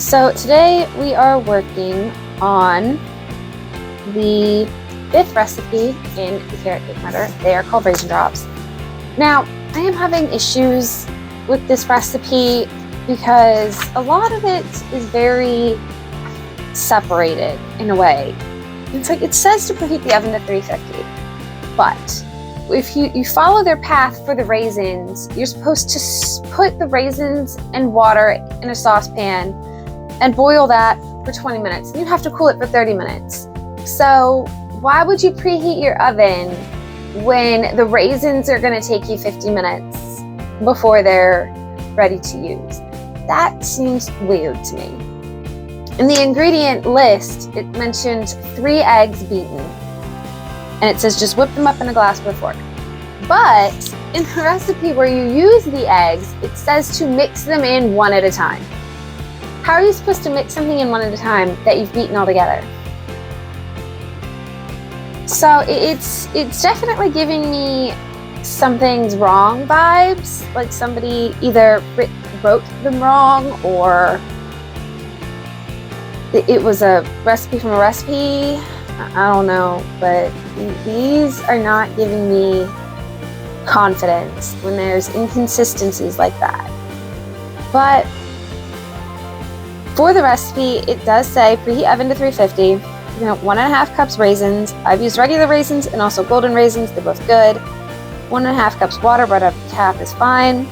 So today we are working on the 5th recipe in the carrot cake murder. They are called Raisin Drops. Now, I am having issues with this recipe because a lot of it is very separated in a way. It's like it says to preheat the oven to 350, but if you follow their path for the raisins, you're supposed to put the raisins and water in a saucepan and boil that for 20 minutes. And you have to cool it for 30 minutes. So why would you preheat your oven when the raisins are going to take you 50 minutes before they're ready to use? That seems weird to me. In the ingredient list, it mentioned 3 eggs beaten. And it says just whip them up in a glass with a fork. But in the recipe where you use the eggs, it says to mix them in one at a time. How are you supposed to mix something in one at a time that you've beaten all together? So it's definitely giving me something's wrong vibes, like somebody either wrote them wrong or it was a recipe from a recipe. I don't know, but these are not giving me confidence when there's inconsistencies like that. But for the recipe, it does say preheat oven to 350. You know, 1.5 cups raisins. I've used regular raisins and also golden raisins. They're both good. 1.5 cups water, right up the tap is fine.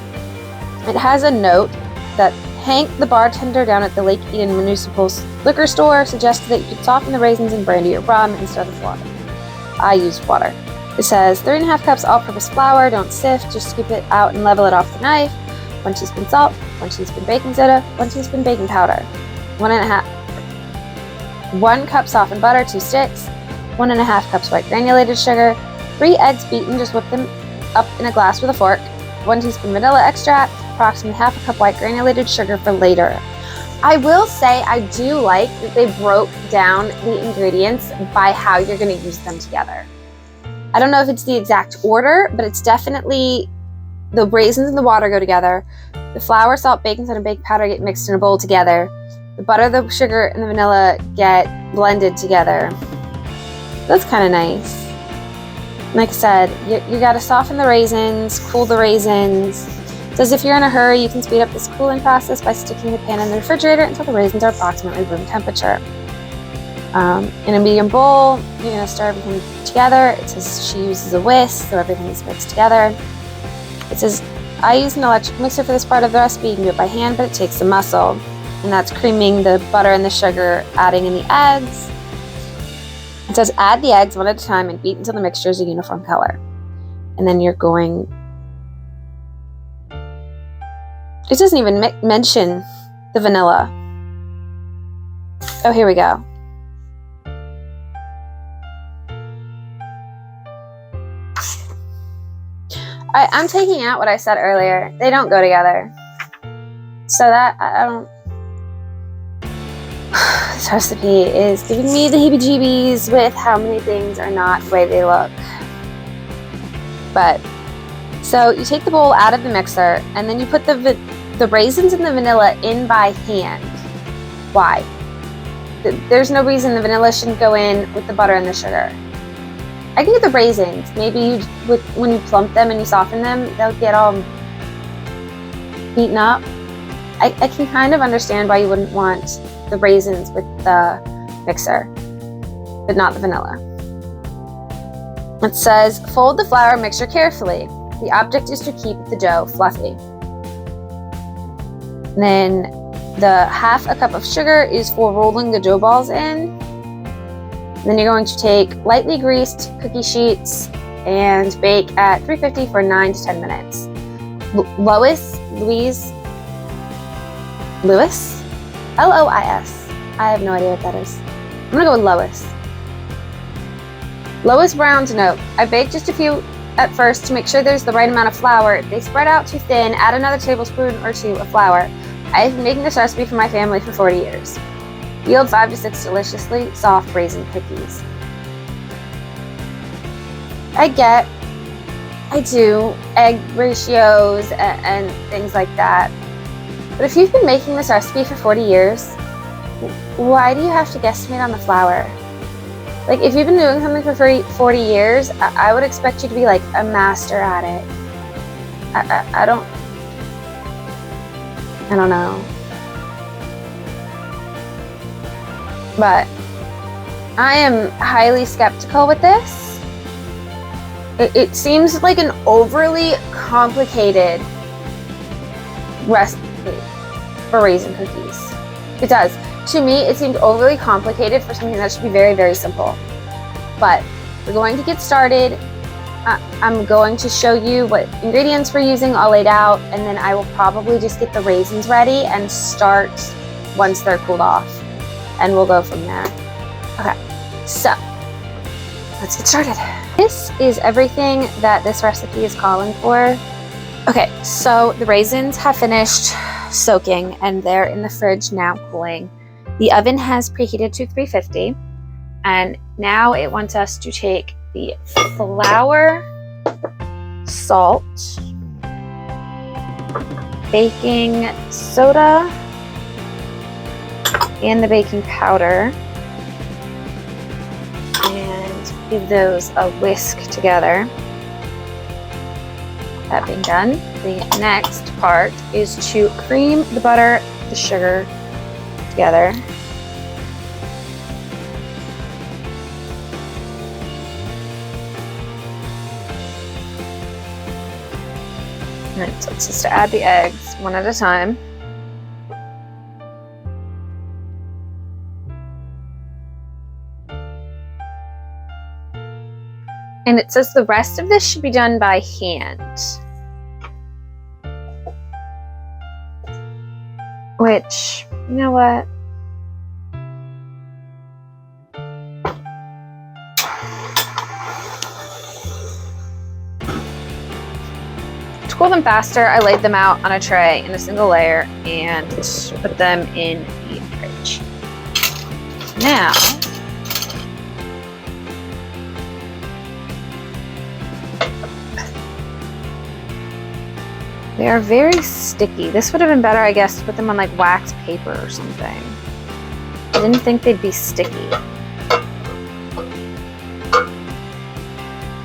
It has a note that Hank, the bartender down at the Lake Eden Municipal Liquor Store, suggested that you could soften the raisins and brandy or rum instead of water. I used water. It says 3.5 cups all-purpose flour, don't sift, just scoop it out and level it off the knife. 1 teaspoon salt, 1 teaspoon baking soda, 1 teaspoon baking powder. 1 cup softened butter, 2 sticks. 1.5 cups white granulated sugar. 3 eggs beaten, just whip them up in a glass with a fork. 1 teaspoon vanilla extract. Approximately 1/2 cup white granulated sugar for later. I will say I do like that they broke down the ingredients by how you're going to use them together. I don't know if it's the exact order, but it's definitely the raisins and the water go together. The flour, salt, baking soda, and baking powder get mixed in a bowl together. The butter, the sugar, and the vanilla get blended together. That's kind of nice. Like I said, you got to soften the raisins, cool the raisins. It says if you're in a hurry, you can speed up this cooling process by sticking the pan in the refrigerator until the raisins are approximately room temperature. In a medium bowl, you're going to stir everything together. It says she uses a whisk, so everything is mixed together. It says, I use an electric mixer for this part of the recipe. You can do it by hand, but it takes some muscle. And that's creaming the butter and the sugar, adding in the eggs. It says add the eggs one at a time and beat until the mixture is a uniform color. And then you're going... It doesn't even mention the vanilla. Oh, here we go. I'm taking out what I said earlier. They don't go together. So that, I don't... This recipe is giving me the heebie-jeebies with how many things are not the way they look. But, so you take the bowl out of the mixer and then you put the raisins and the vanilla in by hand. Why? There's no reason the vanilla shouldn't go in with the butter and the sugar. I can get the raisins. Maybe when you plump them and you soften them, they'll get all beaten up. I can kind of understand why you wouldn't want the raisins with the mixer, but not the vanilla. It says, fold the flour mixture carefully. The object is to keep the dough fluffy. And then the 1/2 cup of sugar is for rolling the dough balls in. And then you're going to take lightly greased cookie sheets and bake at 350 for 9 to 10 minutes. Lois? L-O-I-S. I have no idea what that is. I'm gonna go with Lois. Lois Brown's note. I baked just a few at first to make sure there's the right amount of flour. If they spread out too thin, add another tablespoon or 2 of flour. I have been making this recipe for my family for 40 years. Yield 5 to 6 deliciously soft raisin cookies. I do egg ratios and things like that. But if you've been making this recipe for 40 years, why do you have to guesstimate on the flour? Like, if you've been doing something for 40 years, I would expect you to be like a master at it. I don't know. But I am highly skeptical with this. It seems like an overly complicated recipe for raisin cookies. It does. To me, it seemed overly complicated for something that should be very, very simple. But we're going to get started. I'm going to show you what ingredients we're using all laid out, and then I will probably just get the raisins ready and start once they're cooled off. And we'll go from there. Okay, so let's get started. This is everything that this recipe is calling for. Okay, so the raisins have finished soaking and they're in the fridge now cooling. The oven has preheated to 350, and now it wants us to take the flour, salt, baking soda, and the baking powder, and give those a whisk together. That being done, the next part is to cream the butter, the sugar together. Alright, so it's just to add the eggs one at a time. And it says the rest of this should be done by hand. Which, you know what? To cool them faster, I laid them out on a tray in a single layer and put them in the fridge. Now, they are very sticky. This would have been better, I guess, to put them on like wax paper or something. I didn't think they'd be sticky.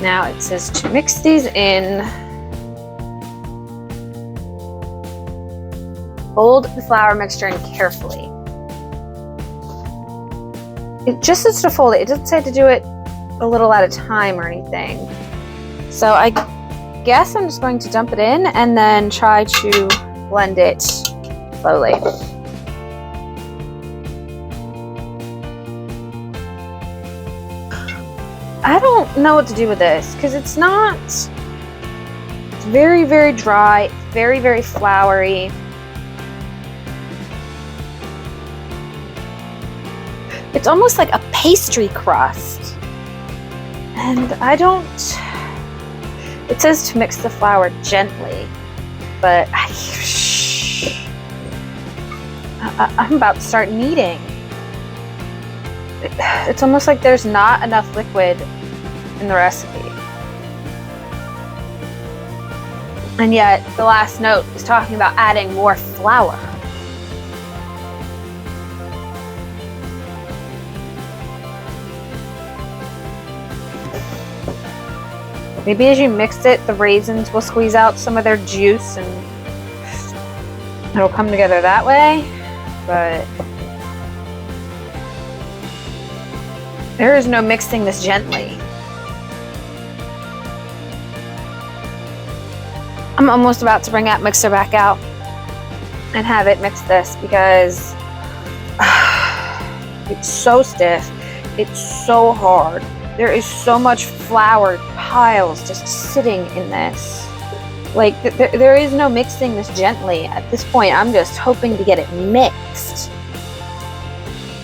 Now it says to mix these in. Fold the flour mixture in carefully. It just says to fold it. It doesn't say to do it a little at a time or anything. So I guess I'm just going to dump it in and then try to blend it slowly. I don't know what to do with this because it's very, very dry, very, very floury. It's almost like a pastry crust. And it says to mix the flour gently, but I'm about to start kneading. It's almost like there's not enough liquid in the recipe. And yet the last note is talking about adding more flour. Maybe as you mix it, the raisins will squeeze out some of their juice and it'll come together that way. But there is no mixing this gently. I'm almost about to bring that mixer back out and have it mix this because it's so stiff. It's so hard. There is so much flour piles just sitting in this. Like, there is no mixing this gently. At this point, I'm just hoping to get it mixed.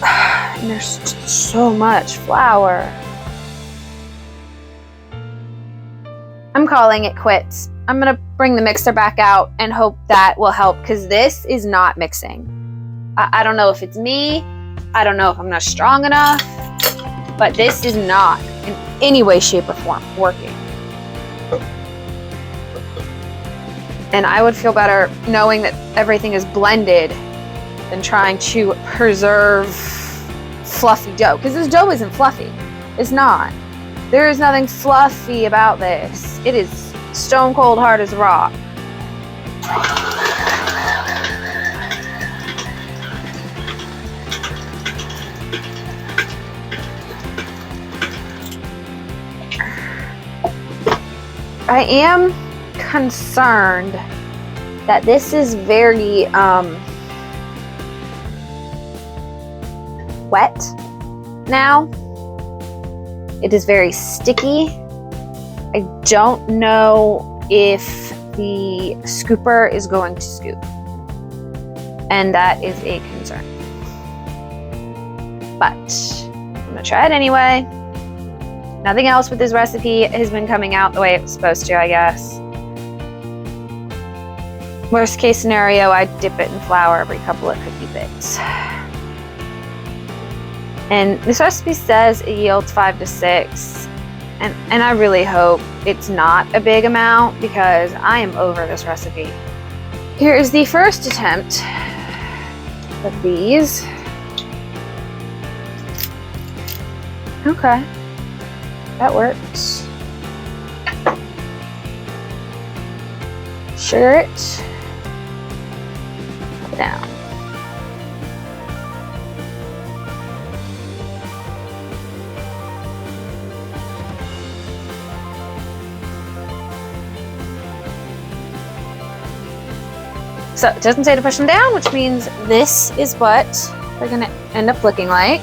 And there's just so much flour. I'm calling it quits. I'm gonna bring the mixer back out and hope that will help because this is not mixing. I don't know if it's me. I don't know if I'm not strong enough. But this is not in any way, shape, or form working. And I would feel better knowing that everything is blended than trying to preserve fluffy dough. Because this dough isn't fluffy. It's not. There is nothing fluffy about this. It is stone cold hard as rock. I am concerned that this is very wet now. It is very sticky. I don't know if the scooper is going to scoop, and that is a concern. But I'm gonna try it anyway. Nothing else with this recipe has been coming out the way it was supposed to, I guess. Worst case scenario, I dip it in flour every couple of cookie bits. And this recipe says it yields 5 to 6. And I really hope it's not a big amount because I am over this recipe. Here is the first attempt of these. Okay, that works. Sugar it down. So it doesn't say to push them down, which means this is what they're gonna end up looking like.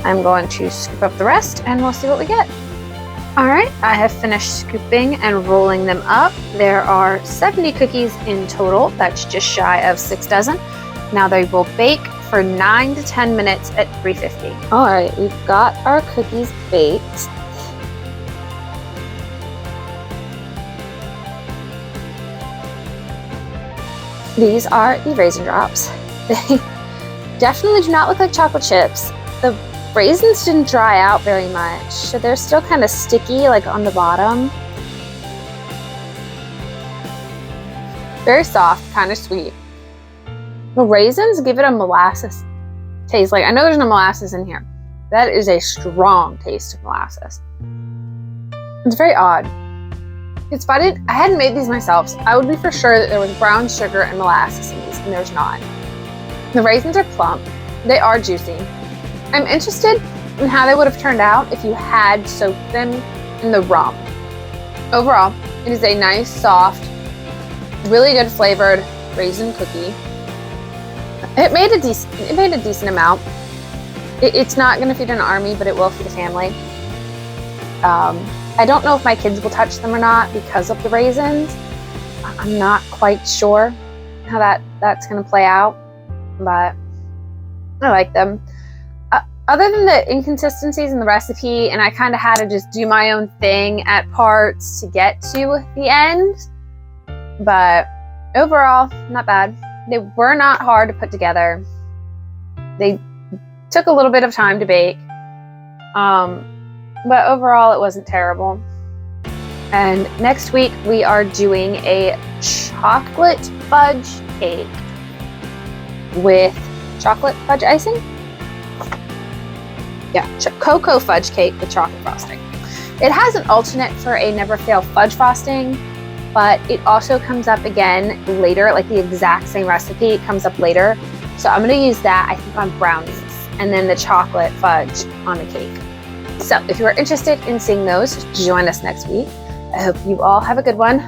I'm going to scoop up the rest and we'll see what we get. All right, I have finished scooping and rolling them up. There are 70 cookies in total. That's just shy of 6 dozen. Now they will bake for 9 to 10 minutes at 350. All right, we've got our cookies baked. These are the Raisin Drops. They definitely do not look like chocolate chips. The raisins didn't dry out very much, so they're still kind of sticky, like on the bottom. Very soft, kind of sweet. The raisins give it a molasses taste. Like, I know there's no molasses in here. That is a strong taste of molasses. It's very odd. If I hadn't made these myself, I would be for sure that there was brown sugar and molasses in these, and there's not. The raisins are plump. They are juicy. I'm interested in how they would have turned out if you had soaked them in the rum. Overall, it is a nice, soft, really good flavored raisin cookie. It made a decent amount. It's not going to feed an army, but it will feed a family. I don't know if my kids will touch them or not because of the raisins. I'm not quite sure how that's going to play out, but I like them. Other than the inconsistencies in the recipe, and I kind of had to just do my own thing at parts to get to the end, but overall, not bad. They were not hard to put together. They took a little bit of time to bake. But overall, it wasn't terrible. And next week, we are doing a chocolate fudge cake with chocolate fudge icing. Yeah, cocoa fudge cake with chocolate frosting. It has an alternate for a never fail fudge frosting, but it also comes up again later, like the exact same recipe comes up later. So I'm going to use that, I think, on brownies, and then the chocolate fudge on the cake. So if you are interested in seeing those, join us next week. I hope you all have a good one.